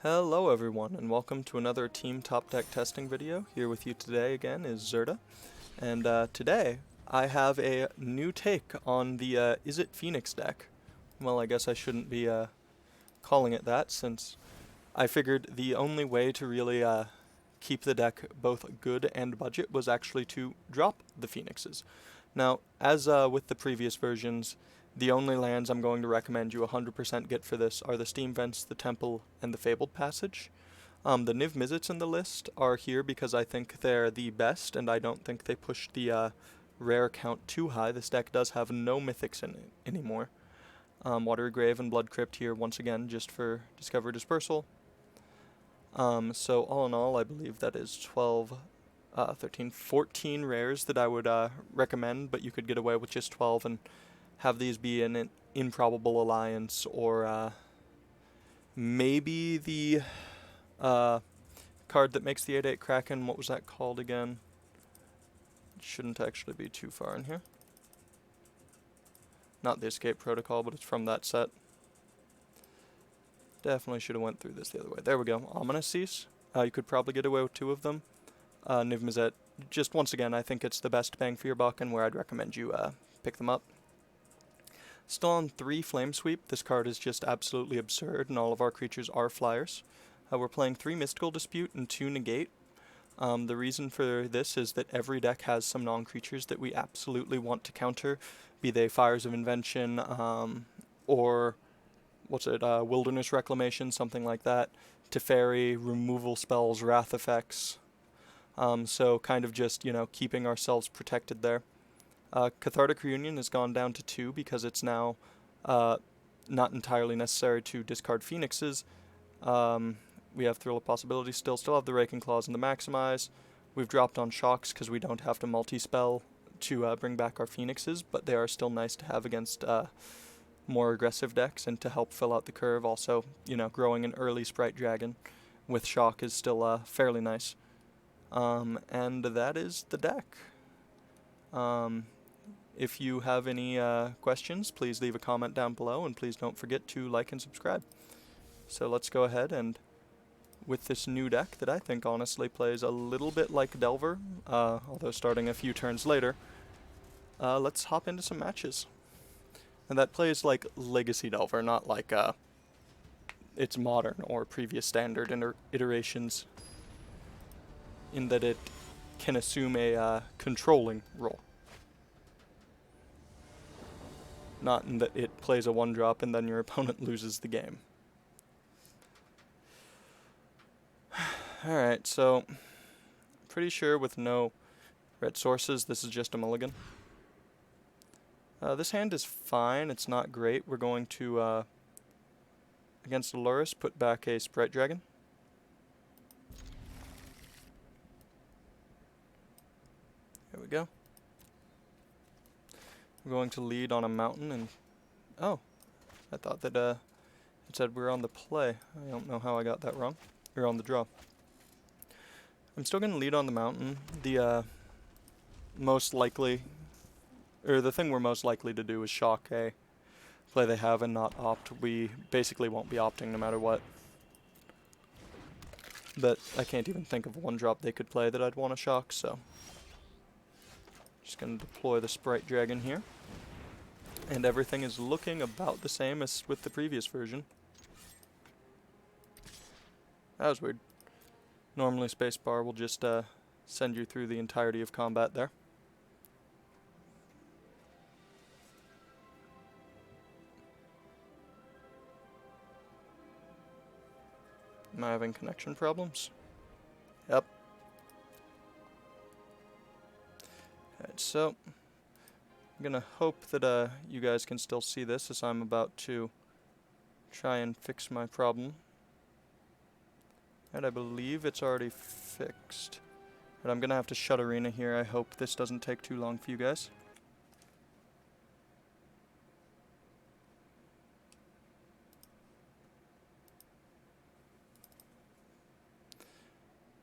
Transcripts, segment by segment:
Hello everyone, and welcome to another Team Top Deck testing video. Here with you today again is Zerda, and today I have a new take on the Is It Phoenix deck. Well, I guess I shouldn't be calling it that, since I figured the only way to really keep the deck both good and budget was actually to drop the Phoenixes. Now, as with the previous versions, the only lands I'm going to recommend you 100% get for this are the Steam Vents, the Temple, and the Fabled Passage. The Niv Mizzets in the list are here because I think they're the best, and I don't think they push the rare count too high. This deck does have no mythics in it anymore. Watery Grave and Blood Crypt here once again just for Discover Dispersal. So all in all, I believe that is 12, 13, 14 rares that I would recommend, but you could get away with just 12 and have these be an Improbable Alliance, or maybe the card that makes the 8/8 Kraken. What was that called again? It shouldn't actually be too far in here. Not the Escape Protocol, but it's from that set. Definitely should have went through this the other way. There we go. Ominous Cease. You could probably get away with 2 of them. Niv Mizzet, just once again, I think it's the best bang for your buck, and where I'd recommend you pick them up. Still on 3 Flame Sweep. This card is just absolutely absurd, and all of our creatures are flyers. We're playing 3 Mystical Dispute and 2 Negate. The reason for this is that every deck has some non-creatures that we absolutely want to counter, be they Fires of Invention, or Wilderness Reclamation, something like that. Teferi, removal spells, wrath effects. So kind of just, keeping ourselves protected there. Cathartic Reunion has gone down to 2 because it's now not entirely necessary to discard Phoenixes. We have Thrill of Possibility still have the Raking Claws and the Maximize. We've dropped on Shocks because we don't have to multi-spell to bring back our Phoenixes, but they are still nice to have against more aggressive decks and to help fill out the curve. Also, growing an early Sprite Dragon with Shock is still fairly nice. And that is the deck. If you have any questions, please leave a comment down below, and please don't forget to like and subscribe. So let's go ahead, and with this new deck that I think honestly plays a little bit like Delver, although starting a few turns later, let's hop into some matches. And that plays like Legacy Delver, not like its modern or previous standard iterations, in that it can assume a controlling role. Not in that it plays a 1-drop and then your opponent loses the game. Alright, so pretty sure with no red sources this is just a mulligan. This hand is fine, it's not great. We're going to, against Aluris, put back a Sprite Dragon. There we go. We're going to lead on a mountain, and oh, I thought that it said we were on the play. I don't know how I got that wrong. Or on the draw. I'm still going to lead on the mountain. The most likely, or the thing we're most likely to do is shock a play they have and not opt. We basically won't be opting no matter what. But I can't even think of 1-drop they could play that I'd want to shock, so just going to deploy the Sprite Dragon here. And everything is looking about the same as with the previous version. That was weird. Normally spacebar will just send you through the entirety of combat there. Am I having connection problems? Yep. Alright, so I'm gonna hope that you guys can still see this as I'm about to try and fix my problem. And I believe it's already fixed. But I'm gonna have to shut Arena here. I hope this doesn't take too long for you guys.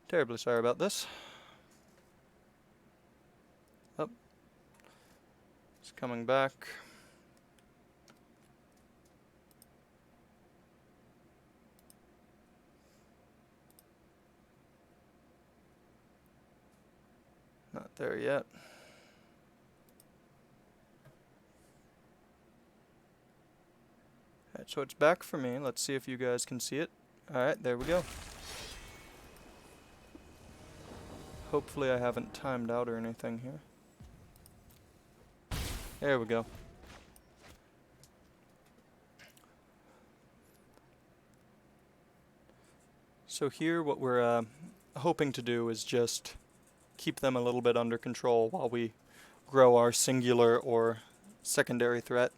Terribly sorry about this. Oh. It's coming back. there yet. Alright, so it's back for me. Let's see if you guys can see it. Alright, there we go. Hopefully I haven't timed out or anything here. There we go. So here what we're hoping to do is just keep them a little bit under control while we grow our singular or secondary threat.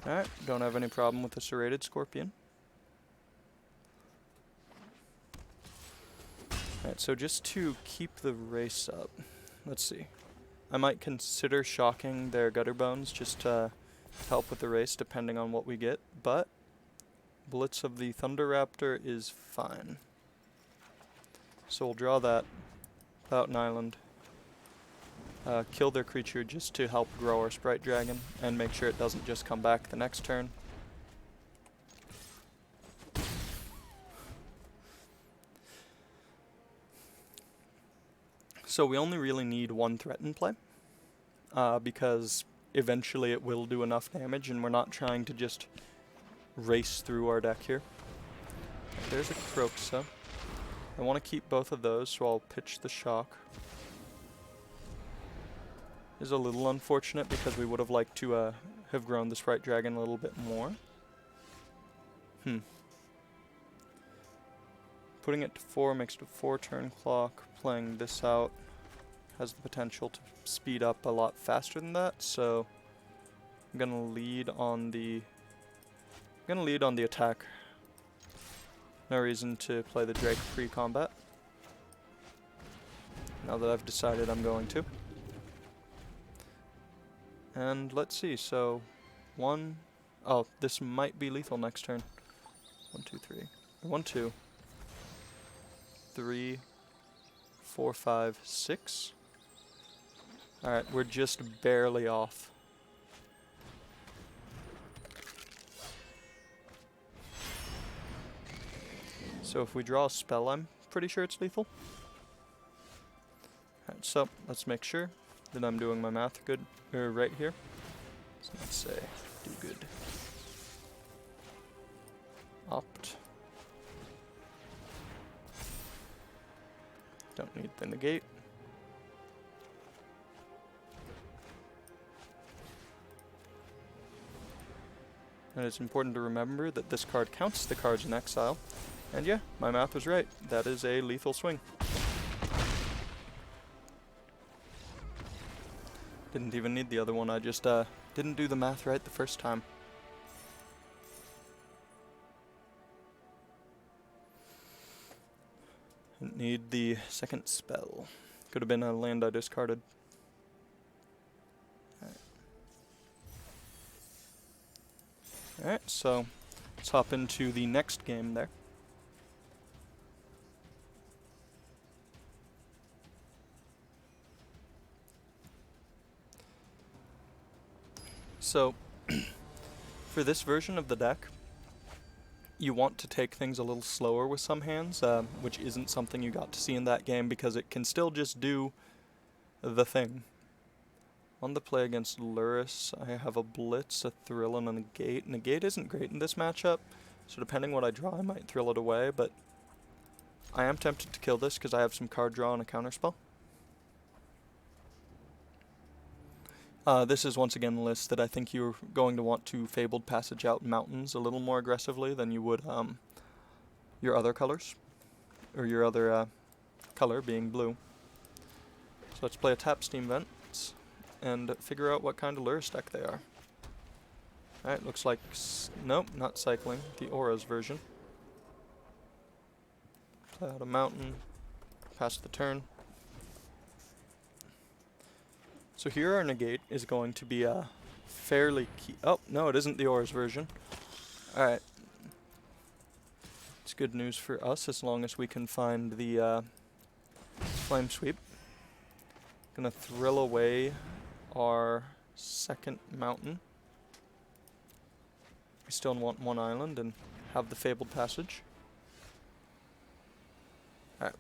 Alright, don't have any problem with the serrated scorpion. Alright, so just to keep the race up, let's see. I might consider shocking their gutter bones just to help with the race depending on what we get, but Blitz of the Thunder Raptor is fine. So we'll draw that, put out an island, kill their creature just to help grow our Sprite Dragon and make sure it doesn't just come back the next turn. So we only really need one threat in play, because eventually it will do enough damage and we're not trying to just race through our deck here. There's a Croxa. I want to keep both of those, so I'll pitch the shock. Is a little unfortunate because we would have liked to have grown the Sprite Dragon a little bit more. Putting it to 4 makes it a 4 turn clock. Playing this out has the potential to speed up a lot faster than that, so I'm gonna lead on the attack. No reason to play the Drake pre-combat. Now that I've decided I'm going to. And let's see, so oh, this might be lethal next turn. 1, 2, 3. 1, 2, 3, 4, 5, 6. Alright, we're just barely off. So if we draw a spell, I'm pretty sure it's lethal. Alright, so let's make sure that I'm doing my math good right here. So let's say do good. Opt. Don't need the negate. And it's important to remember that this card counts the cards in exile. And yeah, my math was right. That is a lethal swing. Didn't even need the other one, I just didn't do the math right the first time. Didn't need the second spell. Could have been a land I discarded. Alright, so let's hop into the next game there. So, for this version of the deck, you want to take things a little slower with some hands, which isn't something you got to see in that game because it can still just do the thing. On the play against Luris, I have a Blitz, a Thrill, and a Negate. Negate isn't great in this matchup, so depending what I draw, I might Thrill it away, but I am tempted to kill this because I have some card draw and a counterspell. This is once again the list that I think you're going to want to Fabled Passage out Mountains a little more aggressively than you would your other colors, or your other color being blue. So let's play a tap Steam Vents and figure out what kind of Luris deck they are. Alright, looks like, nope, not cycling, the Auras version. Play out a mountain, pass the turn. So here our negate is going to be a fairly key. Oh, no, it isn't the Auras version. Alright. It's good news for us as long as we can find the Flame Sweep. Gonna Thrill away our second mountain. We still want one island and have the Fabled Passage. Alright.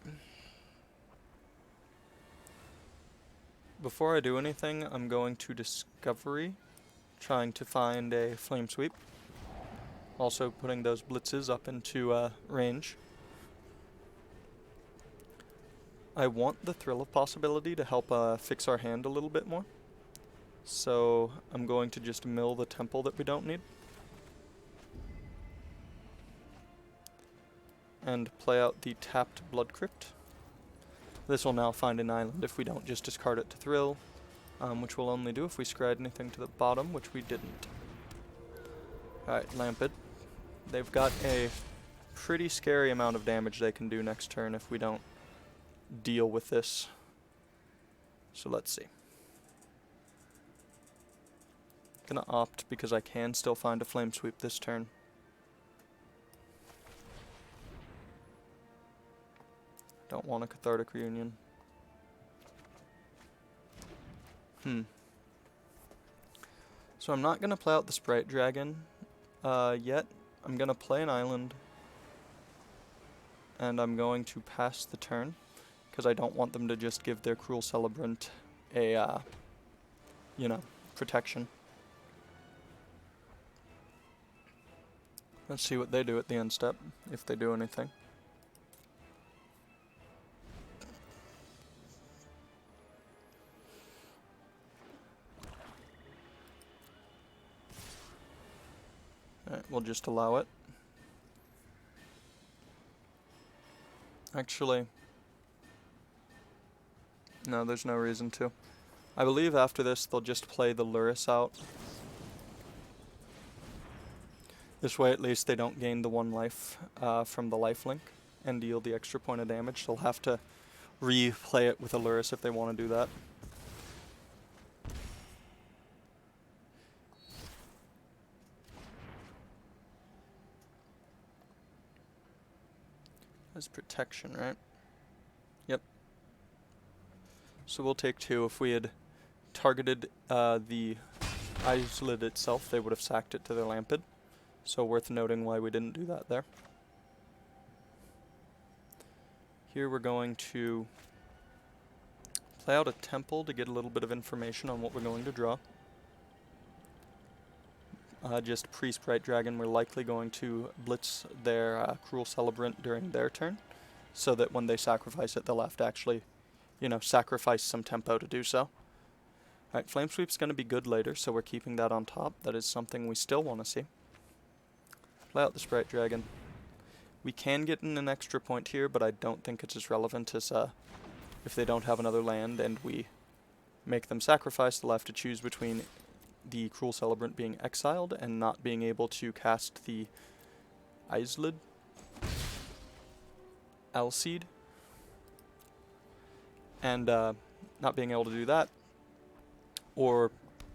Before I do anything, I'm going to Discovery, trying to find a Flame Sweep. Also putting those blitzes up into range. I want the Thrill of Possibility to help fix our hand a little bit more. So I'm going to just mill the temple that we don't need. And play out the tapped Blood Crypt. This will now find an island if we don't just discard it to Thrill, which we'll only do if we scryed anything to the bottom, which we didn't. Alright, Lampid. They've got a pretty scary amount of damage they can do next turn if we don't deal with this. So let's see. Gonna opt because I can still find a Flame Sweep this turn. Don't want a Cathartic Reunion. So I'm not gonna play out the Sprite Dragon yet. I'm gonna play an island. And I'm going to pass the turn. Because I don't want them to just give their Cruel Celebrant a, protection. Let's see what they do at the end step, if they do anything. Alright, we'll just allow it. Actually, no, there's no reason to. I believe after this they'll just play the Luris out. This way at least they don't gain the 1 life from the lifelink and deal the extra point of damage. They'll have to replay it with a Luris if they want to do that. That's protection, right? Yep. So we'll take 2. If we had targeted the Islid itself, they would have sacked it to their Lampid. So worth noting why we didn't do that there. Here we're going to play out a temple to get a little bit of information on what we're going to draw. Just pre-Sprite Dragon, we're likely going to blitz their Cruel Celebrant during their turn, so that when they sacrifice it, they'll have to actually, sacrifice some tempo to do so. Alright, Flame Sweep's going to be good later, so we're keeping that on top. That is something we still want to see. Play out the Sprite Dragon. We can get in an extra point here, but I don't think it's as relevant as if they don't have another land and we make them sacrifice, they'll have to choose between the Cruel Celebrant being exiled and not being able to cast the Islid Alseed, and not being able to do that, or,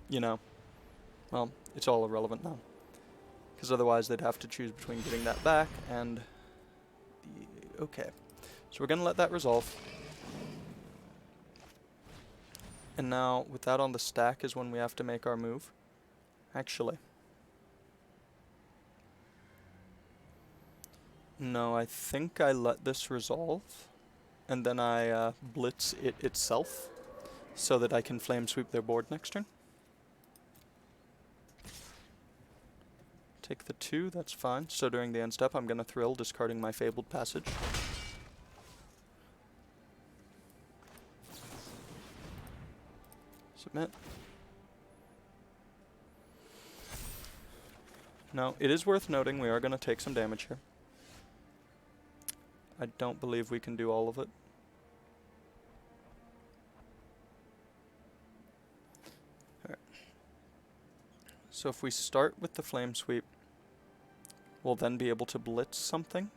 well, it's all irrelevant now. Because otherwise they'd have to choose between getting that back and the... Okay. So we're going to let that resolve. And now, with that on the stack is when we have to make our move. Actually. No, I think I let this resolve. And then I blitz it itself. So that I can Flame Sweep their board next turn. Take the 2, that's fine. So during the end step, I'm going to Thrill, discarding my Fabled Passage. Submit. Now, it is worth noting we are going to take some damage here. I don't believe we can do all of it. Alright. So if we start with the Flame Sweep, we'll then be able to blitz something.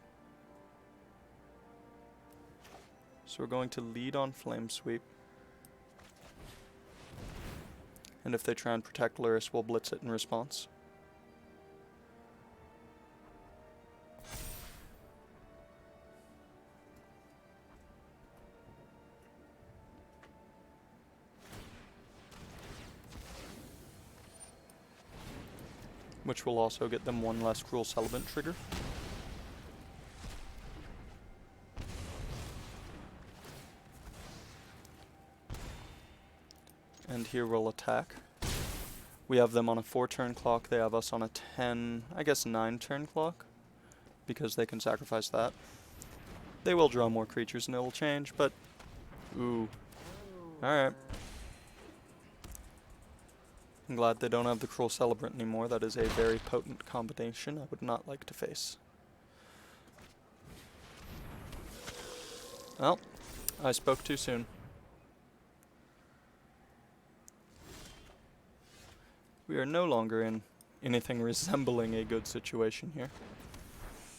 So we're going to lead on Flame Sweep. And if they try and protect Luris, we'll blitz it in response. which will also get them one less Cruel Celebrant trigger. And here we'll attack. We have them on a 4-turn clock, they have us on a 10, I guess 9-turn clock, because they can sacrifice that. They will draw more creatures and it will change, but... Ooh. Alright. I'm glad they don't have the Cruel Celebrant anymore. That is a very potent combination I would not like to face. Well, I spoke too soon. We are no longer in anything resembling a good situation here.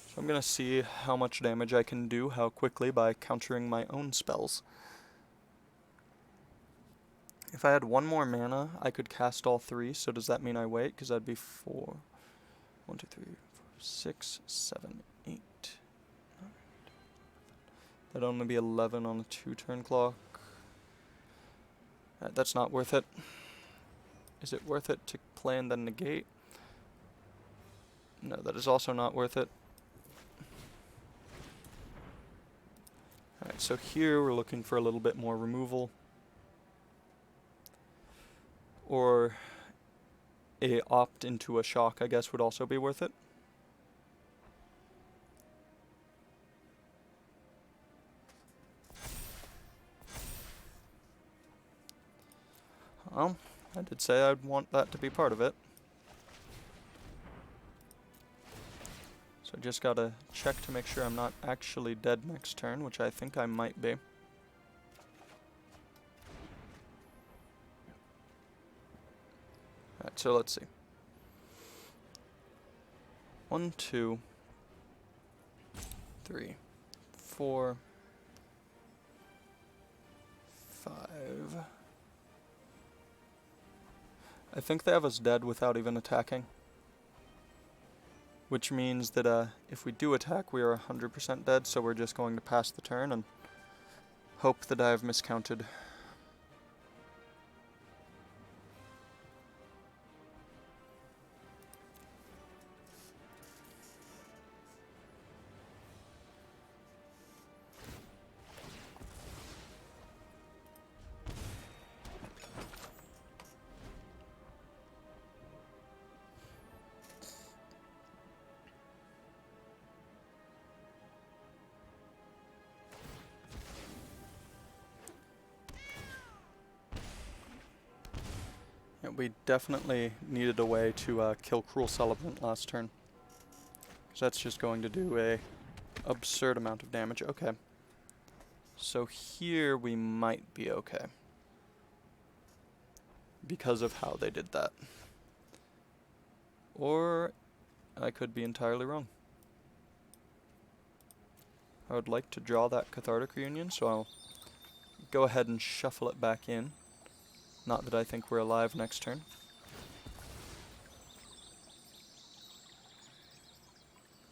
So I'm gonna see how much damage I can do, how quickly, by countering my own spells. If I had one more mana, I could cast all 3, so does that mean I wait? Because that'd be 4. 1, 2, 3, 4, 6, 7, 8. 9. That'd only be 11 on a 2-turn clock. That's not worth it. Is it worth it to play and then negate? No, that is also not worth it. Alright, so here we're looking for a little bit more removal. Or a opt into a shock, I guess, would also be worth it. Well, I did say I'd want that to be part of it. So I just gotta check to make sure I'm not actually dead next turn, which I think I might be. Alright, so let's see. 1, 2, 3, 4, 5. I think they have us dead without even attacking. Which means that if we do attack, we are 100% dead, so we're just going to pass the turn and hope that I have miscounted. Yeah, we definitely needed a way to kill Cruel Celebrant last turn. Because that's just going to do a absurd amount of damage. Okay. So here we might be okay. Because of how they did that. Or I could be entirely wrong. I would like to draw that Cathartic Reunion, so I'll go ahead and shuffle it back in. Not that I think we're alive next turn.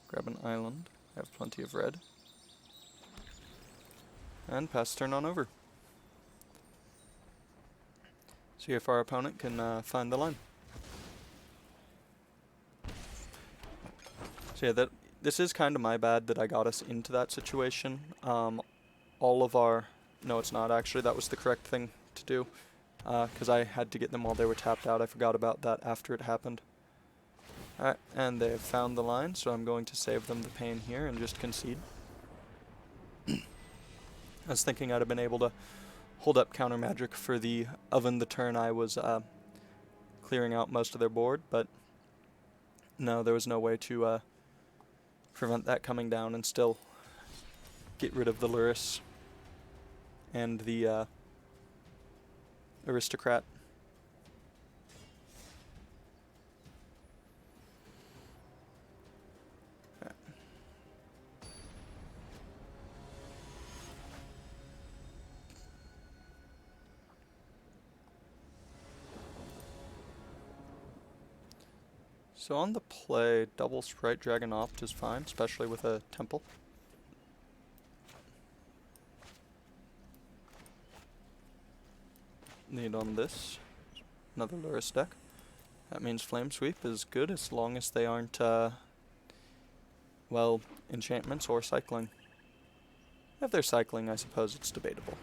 Grab an island. I have plenty of red. And pass turn on over. See if our opponent can find the line. So yeah, this is kind of my bad that I got us into that situation. All of our... No, it's not actually. That was the correct thing to do. Because I had to get them while they were tapped out. I forgot about that after it happened. Alright, and they have found the line, so I'm going to save them the pain here and just concede. I was thinking I'd have been able to hold up counter magic for the oven the turn I was clearing out most of their board, but no, there was no way to prevent that coming down and still get rid of the Luris and the aristocrat. Right. So on the play, double Sprite Dragon Opt is fine, especially with a temple. Need on this, another Luris deck. That means Flame Sweep is good as long as they aren't, well, enchantments or cycling. If they're cycling, I suppose it's debatable.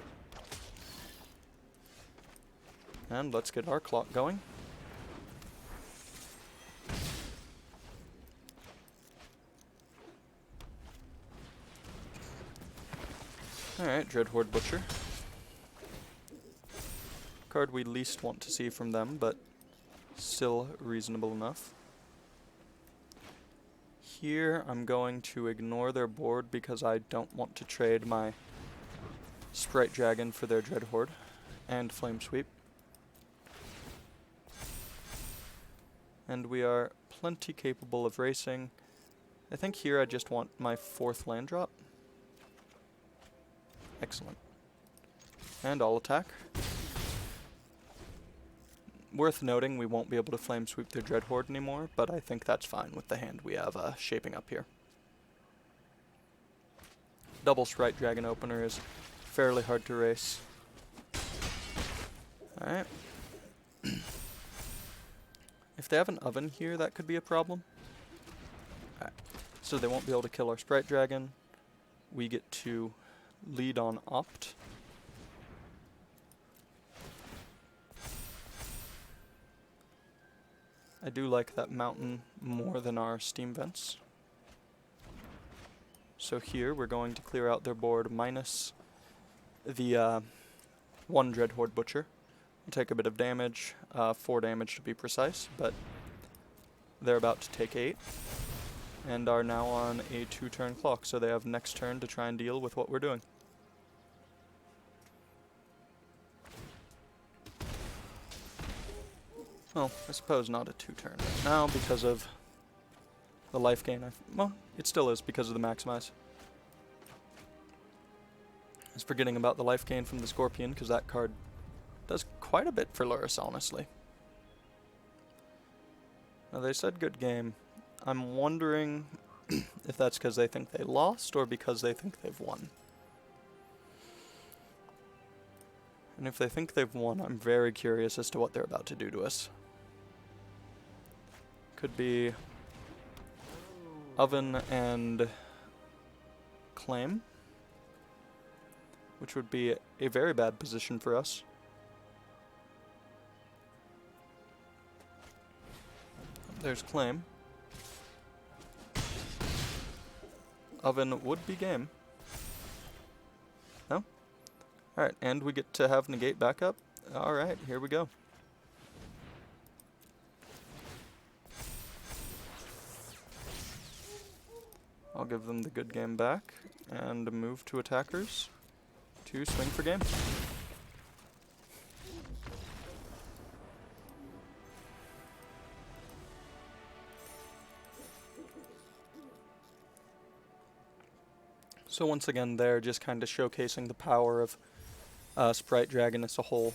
And let's get our clock going. Alright, Dreadhorde Butcher. Card we least want to see from them, but still reasonable enough. Here, I'm going to ignore their board because I don't want to trade my Sprite Dragon for their Dreadhorde and Flame Sweep. And we are plenty capable of racing. I think here I just want my 4th land drop. Excellent. And I'll attack. Worth noting, we won't be able to Flame Sweep their Dreadhorde anymore, but I think that's fine with the hand we have shaping up here. Double Sprite Dragon opener is fairly hard to race. Alright. If they have an oven here, that could be a problem. Alright. So they won't be able to kill our Sprite Dragon. We get to lead on Opt. I do like that mountain more than our steam vents. So here we're going to clear out their board minus the 1 Dreadhorde Butcher. We'll take a bit of damage, 4 damage to be precise, but they're about to take 8 and are now on a 2-turn clock, so they have next turn to try and deal with what we're doing. Well, I suppose not a 2-turn right now because of the life gain. Well, it still is because of the maximize. I was forgetting about the life gain from the Scorpion because that card does quite a bit for Lurrus, honestly. Now, they said good game. I'm wondering if that's because they think they lost or because they think they've won. And if they think they've won, I'm very curious as to what they're about to do to us. Could be Oven and Claim, which would be a very bad position for us. There's Claim. Oven would be game. No? Alright, and we get to have Negate backup. Alright, here we go. I'll give them the good game back and move to attackers to swing for game. So once again, they're just kind of showcasing the power of Sprite Dragon as a whole.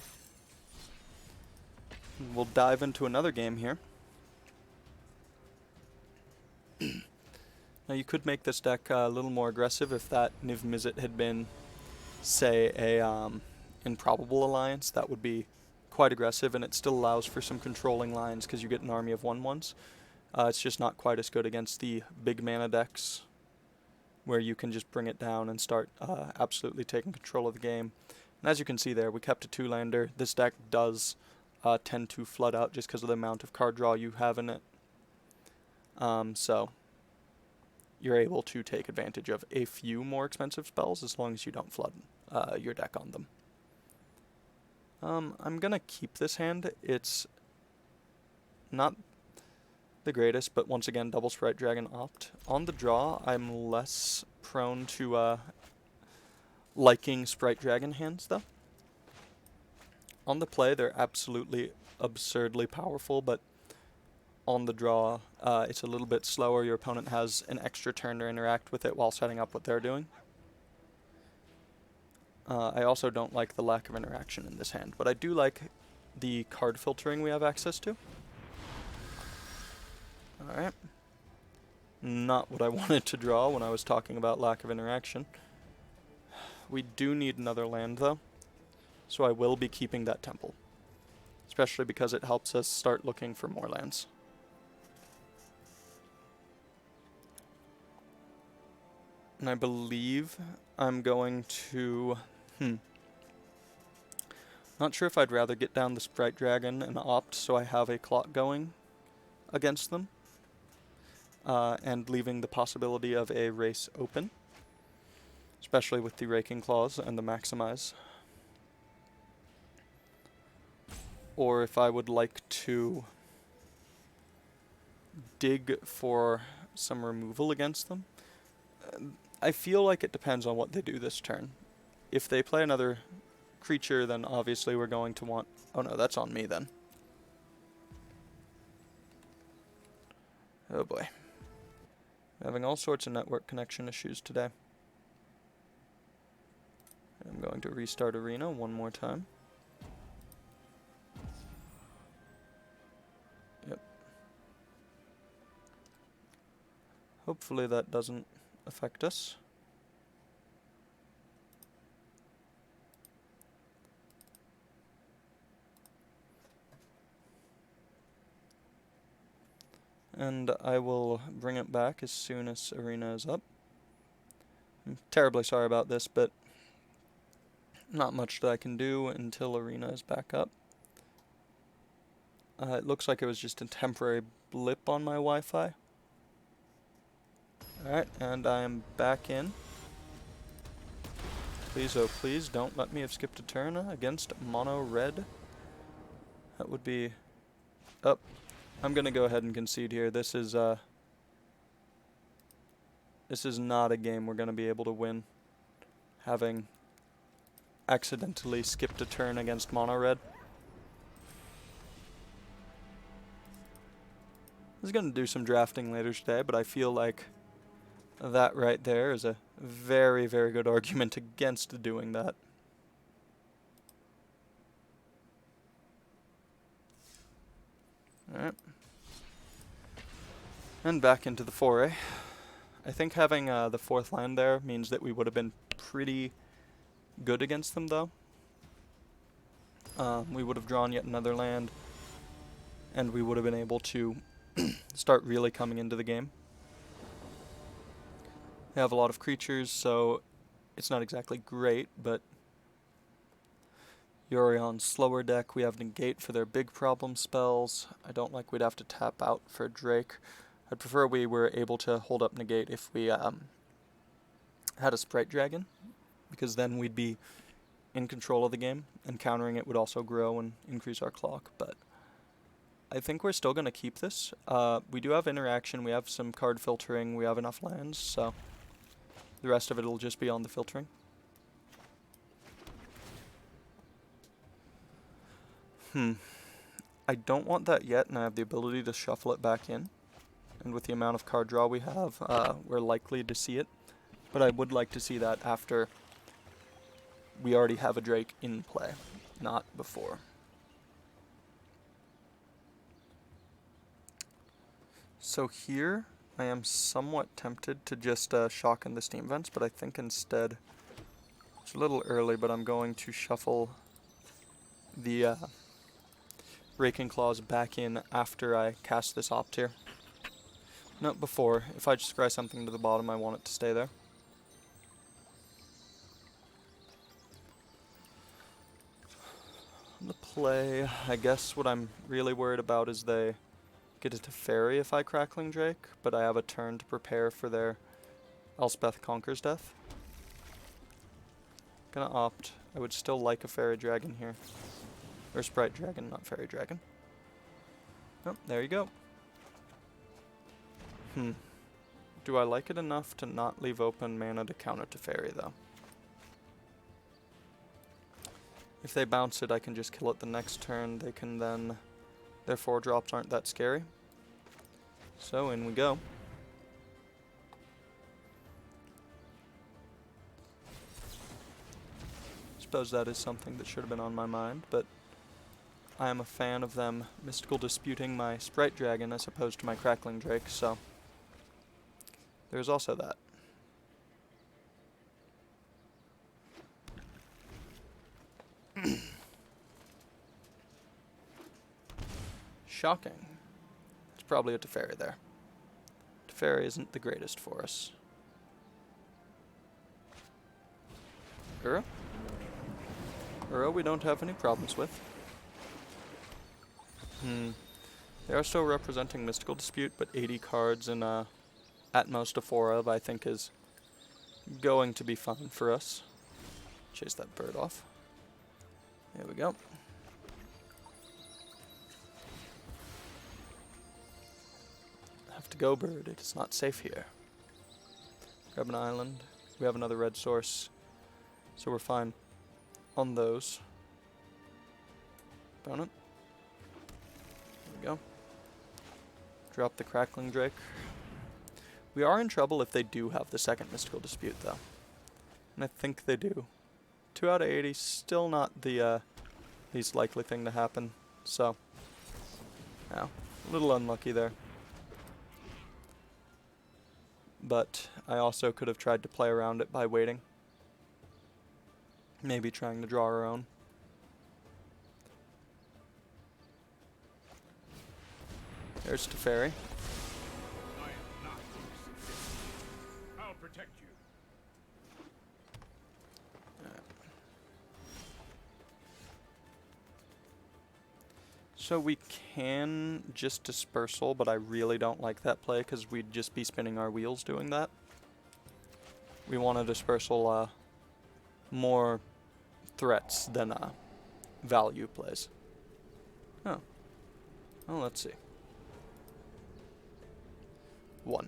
We'll dive into another game here. Now you could make this deck a little more aggressive if that Niv Mizzet had been, say, a Improbable Alliance. That would be quite aggressive, and it still allows for some controlling lines because you get an army of 1/1s. It's just not quite as good against the big mana decks, where you can just bring it down and start absolutely taking control of the game. And as you can see there, we kept a 2-lander. This deck does tend to flood out just because of the amount of card draw you have in it. So you're able to take advantage of a few more expensive spells as long as you don't flood your deck on them. I'm going to keep this hand. It's not the greatest, but once again, double Sprite Dragon Opt. On the draw, I'm less prone to liking Sprite Dragon hands, though. On the play, they're absolutely absurdly powerful, but on the draw, it's a little bit slower. Your opponent has an extra turn to interact with it while setting up what they're doing. I also don't like the lack of interaction in this hand, but I do like the card filtering we have access to. Alright. Not what I wanted to draw when I was talking about lack of interaction. We do need another land, though, so I will be keeping that temple. especially because it helps us start looking for more lands. And I believe I'm going to... Not sure if I'd rather get down the Sprite Dragon and opt so I have a clock going against them, and leaving the possibility of a race open, especially with the Raking Claws and the Maximize. Or if I would like to dig for some removal against them. I feel like it depends on what they do this turn. If they play another creature, then obviously we're going to want... Oh no, that's on me then. Oh boy. Having all sorts of network connection issues today. I'm going to restart Arena one more time. Yep. Hopefully that doesn't affect us. And I will bring it back as soon as Arena is up. I'm terribly sorry about this, but not much that I can do until Arena is back up. It looks like it was just a temporary blip on my Wi-Fi. Alright, and I am back in. Please, oh please, don't let me have skipped a turn against mono red. That would be... Oh, I'm gonna go ahead and concede here. This is not a game we're gonna be able to win, having accidentally skipped a turn against mono red. I was gonna do some drafting later today, but I feel like that right there is a very, very good argument against doing that. Alright. And back into the foray. I think having the fourth land there means that we would have been pretty good against them, though. We would have drawn yet another land, and we would have been able to start really coming into the game. They have a lot of creatures, so it's not exactly great, but Yorion's slower deck, we have Negate for their big problem spells. I don't like we'd have to tap out for Drake. I'd prefer we were able to hold up Negate if we had a Sprite Dragon, because then we'd be in control of the game, and countering it would also grow and increase our clock, but I think we're still going to keep this. We do have interaction, we have some card filtering, we have enough lands, so the rest of it will just be on the filtering. I don't want that yet, and I have the ability to shuffle it back in. And with the amount of card draw we have, we're likely to see it. But I would like to see that after we already have a Drake in play, not before. So here, I am somewhat tempted to just shock in the Steam Vents, but I think instead, it's a little early, but I'm going to shuffle the Raking Claws back in after I cast this Opt here. Not before. If I just scry something to the bottom, I want it to stay there. On the play, I guess what I'm really worried about is they get it to Fairy if I Crackling Drake, but I have a turn to prepare for their Elspeth Conquers Death. Gonna opt. I would still like a Fairy Dragon here. Or Sprite Dragon, not Fairy Dragon. Oh, there you go. Do I like it enough to not leave open mana to counter to Fairy, though? If they bounce it, I can just kill it the next turn. They can then... Their 4-drops aren't that scary. So, in we go. Suppose that is something that should have been on my mind, but I am a fan of them mystical disputing my Sprite Dragon as opposed to my Crackling Drake, so there's also that. Shocking. It's probably a Teferi there. Teferi isn't the greatest for us. Uro? Uro we don't have any problems with. They are still representing Mystical Dispute, but 80 cards in at most a 4 of I think is going to be fine for us. Chase that bird off. There we go. Have to go, bird. It is not safe here. Grab an island. We have another red source, so we're fine on those. Opponent. There we go. Drop the Crackling Drake. We are in trouble if they do have the second Mystical Dispute, though. And I think they do. 2 out of 80, still not the least likely thing to happen. So, yeah, a little unlucky there. But I also could have tried to play around it by waiting. Maybe trying to draw our own. There's Teferi. I'll protect you. So we can just Dispersal, but I really don't like that play because we'd just be spinning our wheels doing that. We want to Dispersal more threats than value plays. Oh. Well, let's see. 1.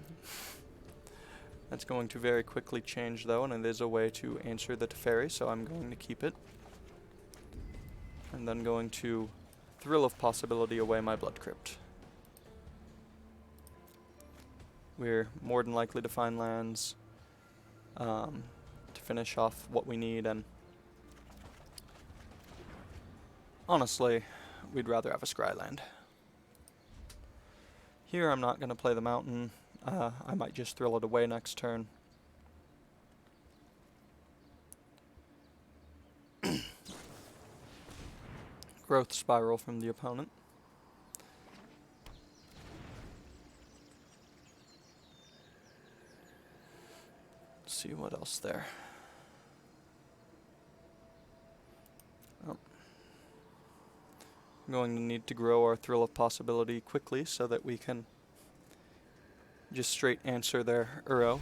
That's going to very quickly change though, and it is a way to answer the Teferi, so I'm going to keep it. And then going to Thrill of Possibility away my Blood Crypt. We're more than likely to find lands to finish off what we need, and honestly, we'd rather have a Scryland. Here I'm not going to play the mountain. I might just thrill it away next turn. Growth Spiral from the opponent. Let's see what else there. Oh. I'm going to need to grow our Thrill of Possibility quickly so that we can just straight answer their Uro.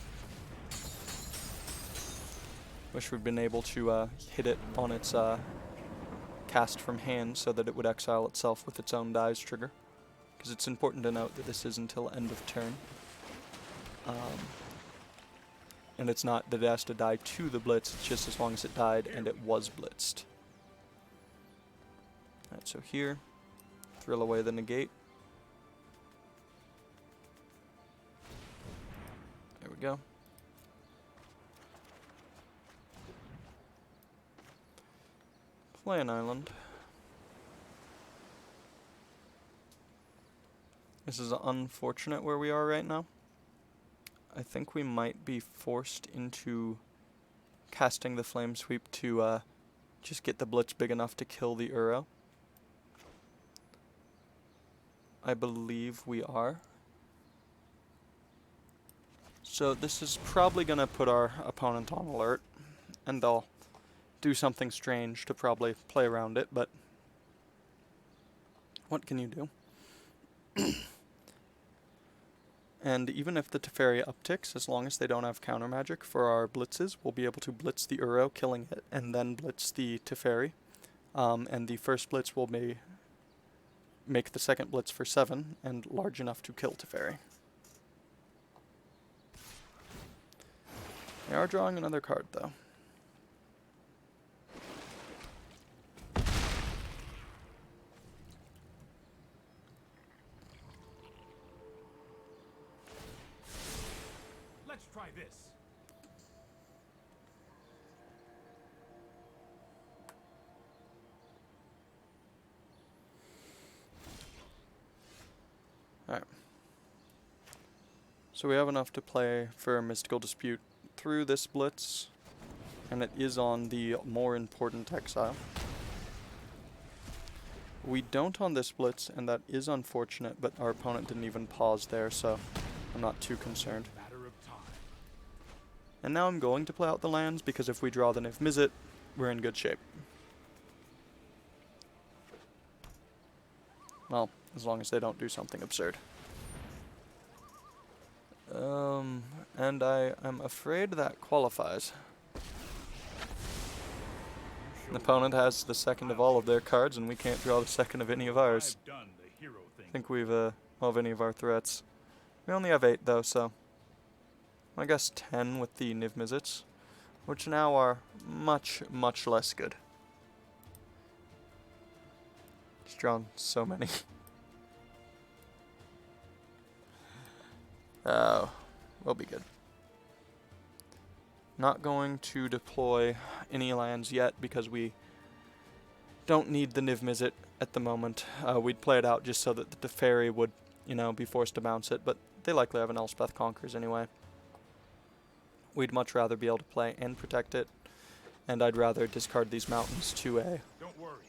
Wish we'd been able to hit it on its cast from hand so that it would exile itself with its own dies trigger. Because it's important to note that this is until end of turn. And it's not that it has to die to the blitz, it's just as long as it died and it was blitzed. Alright, so here, thrill away the negate. There we go. Play an island. This is unfortunate where we are right now. I think we might be forced into casting the Flame Sweep to just get the blitz big enough to kill the Uro. I believe we are. So this is probably going to put our opponent on alert, and they'll do something strange to probably play around it, but what can you do? And even if the Teferi upticks, as long as they don't have counter magic for our blitzes, we'll be able to blitz the Uro, killing it, and then blitz the Teferi. And the first blitz will make the second blitz for 7, and large enough to kill Teferi. They are drawing another card, though. Let's try this. Alright. So we have enough to play for a Mystical Dispute through this blitz, and it is on the more important exile. We don't on this blitz, and that is unfortunate, but our opponent didn't even pause there, so I'm not too concerned. Matter of time. And now I'm going to play out the lands, because if we draw the Niv Mizzet, we're in good shape. Well, as long as they don't do something absurd. And I am afraid that qualifies. The opponent has the second of all of their cards, and we can't draw the second of any of ours. I've done the hero thing. I think we've, of any of our threats. We only have 8, though, so I guess 10 with the Niv Mizzets, which now are much, much less good. Just drawn so many. Oh, we'll be good. Not going to deploy any lands yet because we don't need the Niv Mizzet at the moment. We'd play it out just so that the Teferi would, you know, be forced to bounce it, but they likely have an Elspeth Conquers anyway. We'd much rather be able to play and protect it, and I'd rather discard these mountains to a, Don't worry.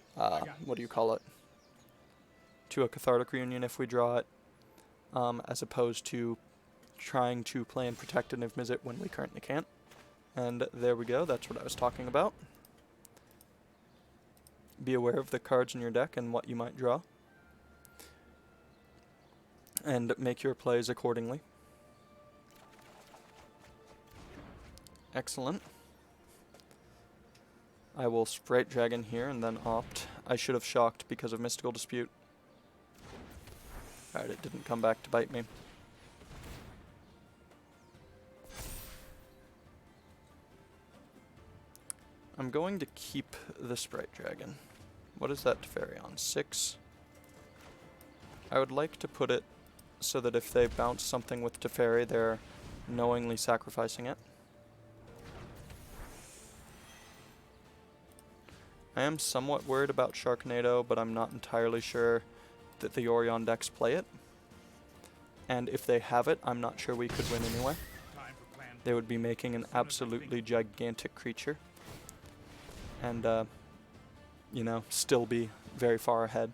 what do you call it? To a Cathartic Reunion if we draw it, as opposed to trying to play and protect a Niv Mizzet when we currently can't. And there we go, that's what I was talking about. Be aware of the cards in your deck and what you might draw. And make your plays accordingly. Excellent. I will Sprite Dragon here and then opt. I should have shocked because of Mystical Dispute. Alright, it didn't come back to bite me. I'm going to keep the Sprite Dragon. What is that Teferi on? 6? I would like to put it so that if they bounce something with Teferi, they're knowingly sacrificing it. I am somewhat worried about Sharknado, but I'm not entirely sure that the Orion decks play it. And if they have it, I'm not sure we could win anyway. Time for plan. They would be making an absolutely gigantic creature. And, you know, still be very far ahead.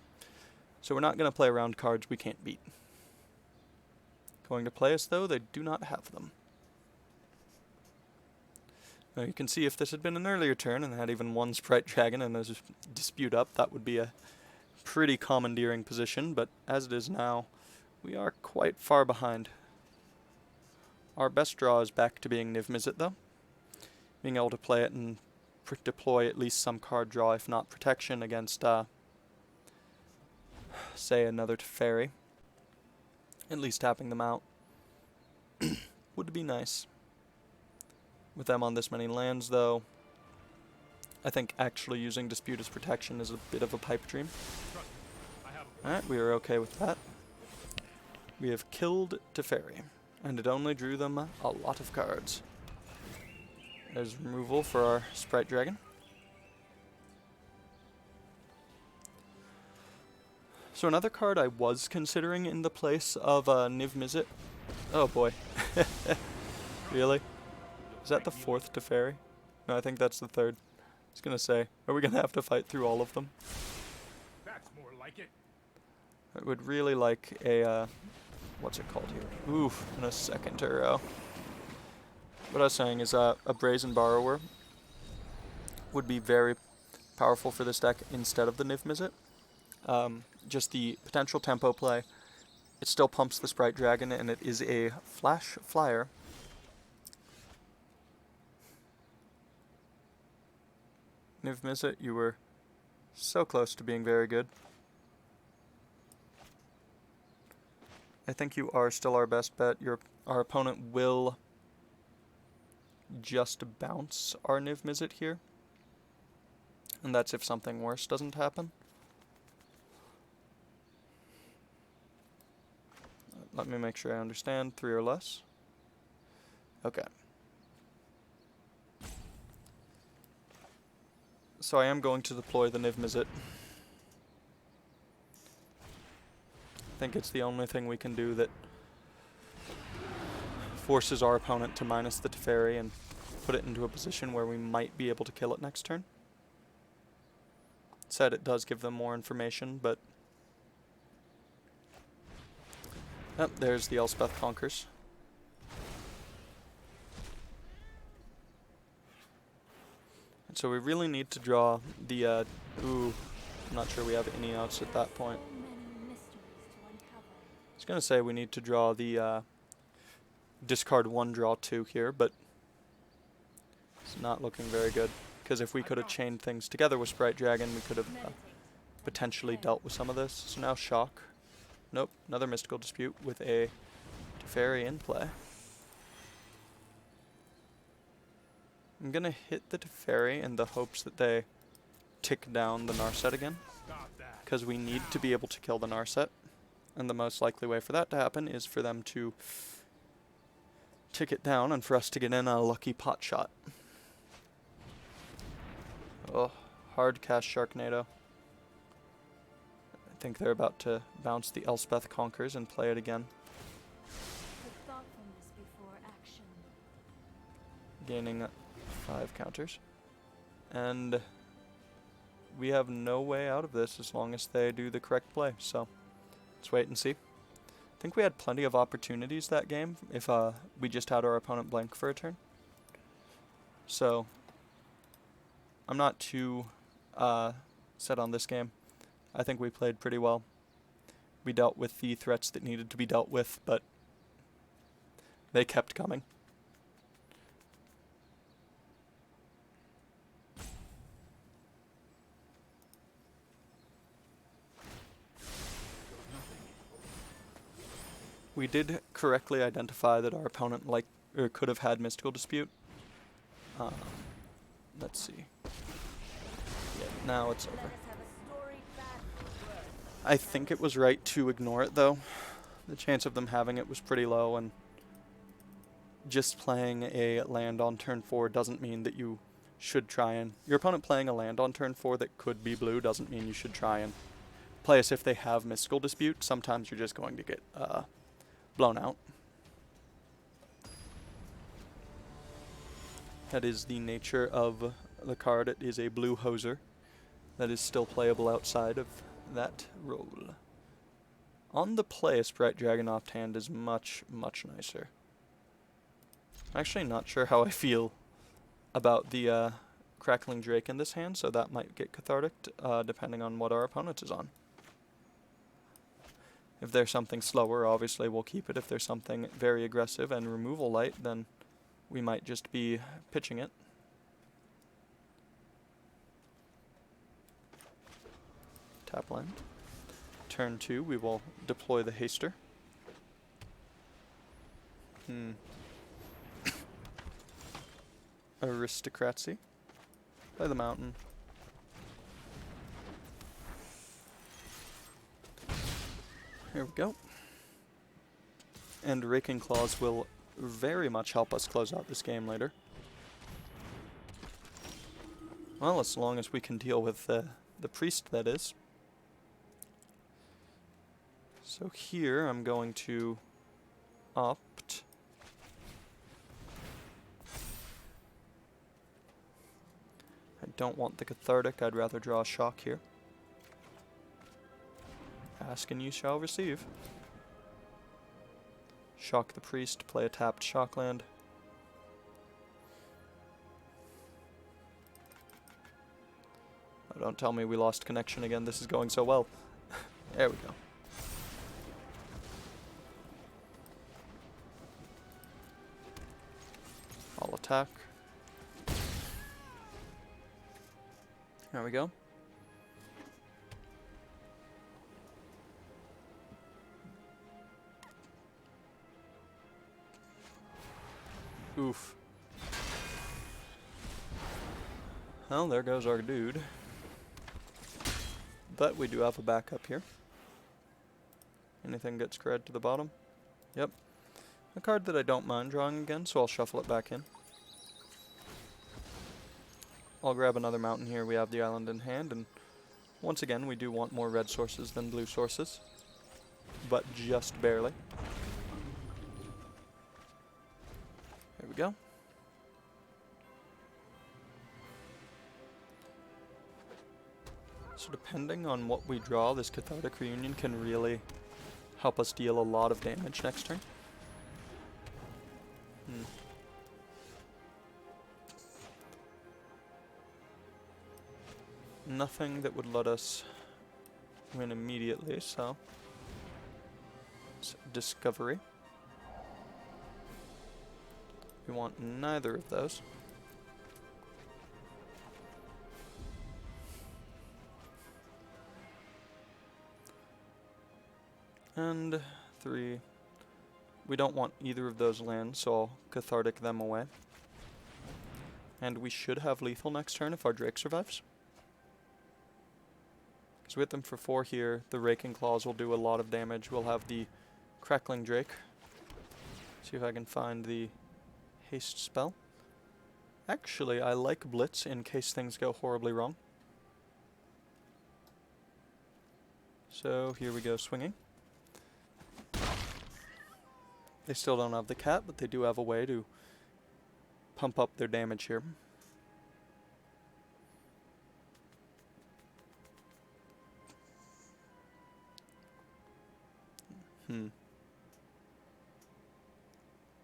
So we're not going to play around cards we can't beat. Going to play as though they do not have them. Now you can see if this had been an earlier turn and had even one Sprite Dragon and a dispute up, that would be a pretty commandeering position, but as it is now, we are quite far behind. Our best draw is back to being Niv Mizzet though. Being able to play it and deploy at least some card draw, if not protection, against, say, another Teferi. At least tapping them out would be nice. With them on this many lands, though, I think actually using Dispute as protection is a bit of a pipe dream. Alright, we are okay with that. We have killed Teferi, and it only drew them a lot of cards. There's removal for our Sprite Dragon. So another card I was considering in the place of Niv Mizzet. Oh boy. Really? Is that the 4th Teferi? No, I think that's the 3rd. I was gonna say, are we gonna have to fight through all of them? That's more like it. I would really like a, what's it called here? Oof, and a second Turo. What I was saying is a Brazen Borrower would be very powerful for this deck instead of the Niv Mizzet. Just the potential tempo play. It still pumps the Sprite Dragon, and it is a flash flyer. Niv Mizzet, you were so close to being very good. I think you are still our best bet. Our opponent will just bounce our Niv Mizzet here. And that's if something worse doesn't happen. Let me make sure I understand. 3 or less. Okay. So I am going to deploy the Niv Mizzet. I think it's the only thing we can do that forces our opponent to minus the Teferi and put it into a position where we might be able to kill it next turn. said it does give them more information, but... Yep, there's the Elspeth Conquers. And so we really need to draw the, ooh, I'm not sure we have any outs at that point. I was gonna say we need to draw the, discard 1, draw 2 here, but it's not looking very good. Because if we could have chained things together with Sprite Dragon, we could have potentially dealt with some of this. So now Shock. Nope, another Mystical Dispute with a Teferi in play. I'm gonna hit the Teferi in the hopes that they tick down the Narset again. Because we need to be able to kill the Narset. And the most likely way for that to happen is for them to tick it down and for us to get in a lucky pot shot. Oh, hard cast Sharknado. I think they're about to bounce the Elspeth Conquers and play it again. Gaining 5 counters. And we have no way out of this as long as they do the correct play, so let's wait and see. I think we had plenty of opportunities that game if we just had our opponent blank for a turn. So I'm not too set on this game. I think we played pretty well. We dealt with the threats that needed to be dealt with, but they kept coming. We did correctly identify that our opponent could have had Mystical Dispute. Let's see. Yeah, now it's over. I think it was right to ignore it, though. The chance of them having it was pretty low, and just playing a land on turn 4 doesn't mean that you should try and... Your opponent playing a land on turn 4 that could be blue doesn't mean you should try and play as if they have Mystical Dispute. Sometimes you're just going to get blown out. That is the nature of the card. It is a blue hoser that is still playable outside of that role. On the play, a Sprite Dragon offhand is much, much nicer. I'm actually not sure how I feel about the Crackling Drake in this hand, so that might get cathartic depending on what our opponent is on. If there's something slower, obviously we'll keep it. If there's something very aggressive and removal light, then we might just be pitching it. Tap land. Turn 2, we will deploy the Haster. Aristocracy. Play the Mountain. Here we go. And Raking Claws will very much help us close out this game later. Well, as long as we can deal with the priest, that is. So here I'm going to opt. I don't want the Cathartic, I'd rather draw a Shock here. Ask and you shall receive. Shock the priest, play a tapped shock land. Oh, don't tell me we lost connection again, this is going so well. There we go. I'll attack. There we go. Oof. Well, there goes our dude. But we do have a backup here. Anything gets cred to the bottom? Yep. A card that I don't mind drawing again, so I'll shuffle it back in. I'll grab another mountain here. We have the island in hand, and once again, we do want more red sources than blue sources. But just barely. There we go. So depending on what we draw, this Cathartic Reunion can really help us deal a lot of damage next turn. Nothing that would let us win immediately, so it's Discovery. We want neither of those. And 3. We don't want either of those lands, so I'll Cathartic them away. And we should have lethal next turn if our Drake survives. Because we hit them for 4 here, the Raking Claws will do a lot of damage. We'll have the Crackling Drake. See if I can find the haste spell. Actually, I like Blitz in case things go horribly wrong. So here we go, swinging. They still don't have the cat, but they do have a way to pump up their damage here.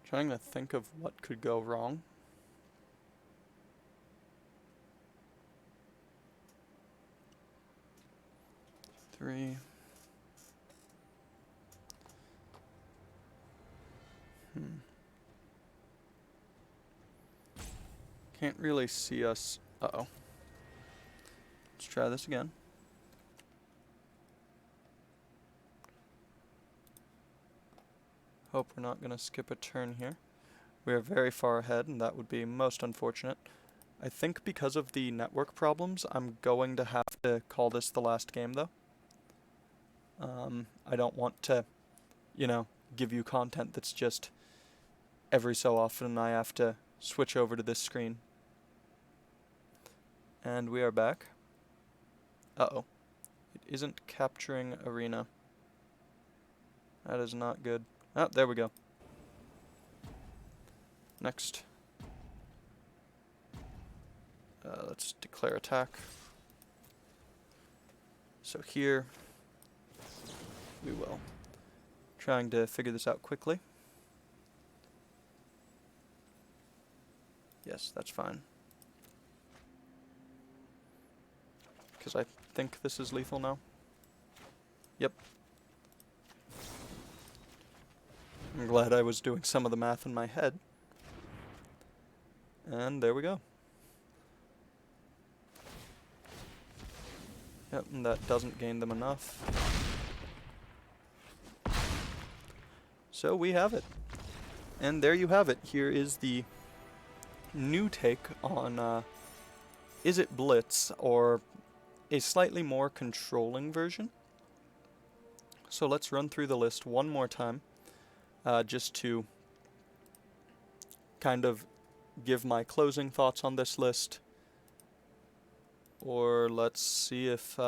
Trying to think of what could go wrong. Three. Can't really see us. Uh-oh. Let's try this again. Hope we're not going to skip a turn here. We are very far ahead, and that would be most unfortunate. I think because of the network problems, I'm going to have to call this the last game, though. I don't want to, you know, give you content that's just every so often I have to switch over to this screen. And we are back. Uh-oh. It isn't capturing arena. That is not good. Oh, there we go. Next. Let's declare attack. So here, we will. Trying to figure this out quickly. Yes, that's fine. Because I think this is lethal now. Yep. I'm glad I was doing some of the math in my head. And there we go. Yep, and that doesn't gain them enough. So we have it. And there you have it. Here is the new take on, is it Blitz, or a slightly more controlling version? So let's run through the list one more time, just to kind of give my closing thoughts on this list. Or let's see if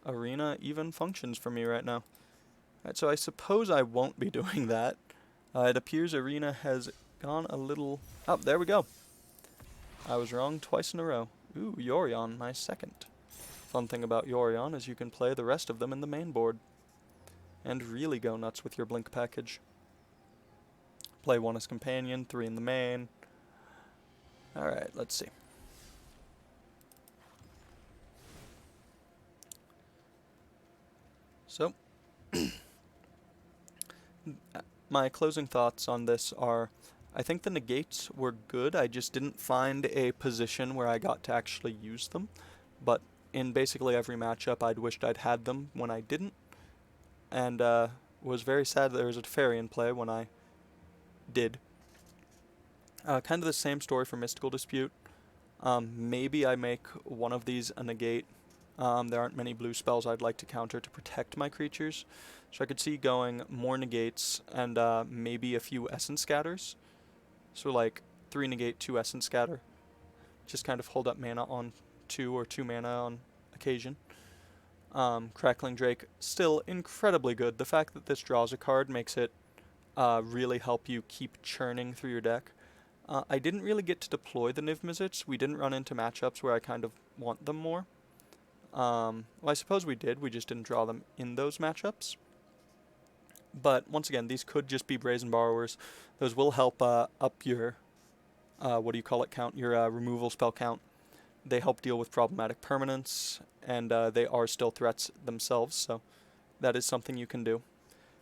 Arena even functions for me right now. Alright, so I suppose I won't be doing that. It appears Arena has gone a little... Oh, there we go. I was wrong twice in a row. Ooh, Yorion, my second. Fun thing about Yorion is you can play the rest of them in the main board. And really go nuts with your Blink package. Play 1 as companion, 3 in the main. Alright, let's see. So, my closing thoughts on this are, I think the negates were good. I just didn't find a position where I got to actually use them. But in basically every matchup, I'd wished I'd had them when I didn't. And was very sad that there was a Teferi in play when I did. Kind of the same story for Mystical Dispute. Maybe I make one of these a negate. There aren't many blue spells I'd like to counter to protect my creatures. So I could see going more negates and maybe a few Essence Scatters. So like 3 negate, 2 Essence Scatter. Just kind of hold up mana on 2 or 2 mana on occasion. Crackling Drake, still incredibly good. The fact that this draws a card makes it really help you keep churning through your deck. I didn't really get to deploy the Niv Mizzets. We didn't run into matchups where I kind of want them more. Well, I suppose we did. We just didn't draw them in those matchups. But once again, these could just be Brazen Borrowers. Those will help up your, count? Your removal spell count. They help deal with problematic permanents, and they are still threats themselves, so that is something you can do.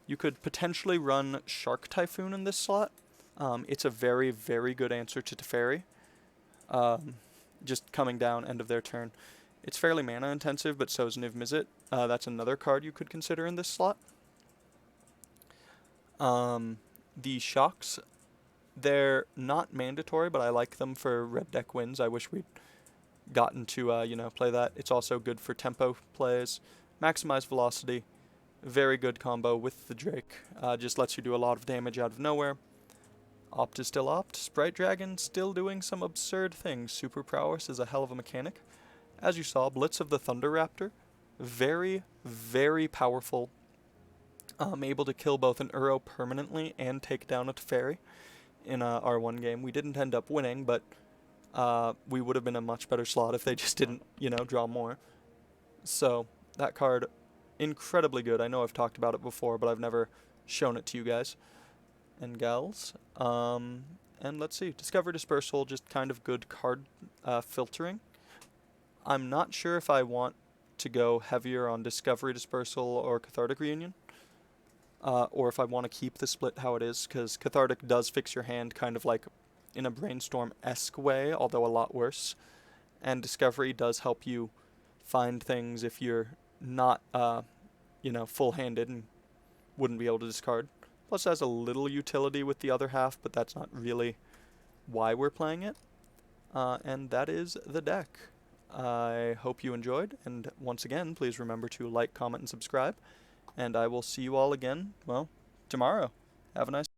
You could potentially run Shark Typhoon in this slot. It's a very, very good answer to Teferi. Just coming down end of their turn. It's fairly mana intensive, but so is Niv Mizzet. That's another card you could consider in this slot. The Shocks, they're not mandatory, but I like them for red deck wins. I wish we'd gotten to, play that. It's also good for tempo plays. Maximize velocity. Very good combo with the Drake. Just lets you do a lot of damage out of nowhere. Opt is still Opt. Sprite Dragon still doing some absurd things. Super Prowess is a hell of a mechanic. As you saw, Blitz of the Thunder Raptor. Very, very powerful. Able to kill both an Uro permanently and take down a Teferi in our one game. We didn't end up winning, but we would have been a much better slot if they just didn't, draw more. So, that card, incredibly good. I know I've talked about it before, but I've never shown it to you guys and gals. And let's see, Discover Dispersal, just kind of good card filtering. I'm not sure if I want to go heavier on Discovery Dispersal or Cathartic Reunion, or if I want to keep the split how it is, because Cathartic does fix your hand kind of like in a Brainstorm-esque way, although a lot worse, and Discovery does help you find things if you're not, full-handed and wouldn't be able to discard. Plus, it has a little utility with the other half, but that's not really why we're playing it. And that is the deck. I hope you enjoyed, and once again, please remember to like, comment, and subscribe. And I will see you all again, well, tomorrow. Have a nice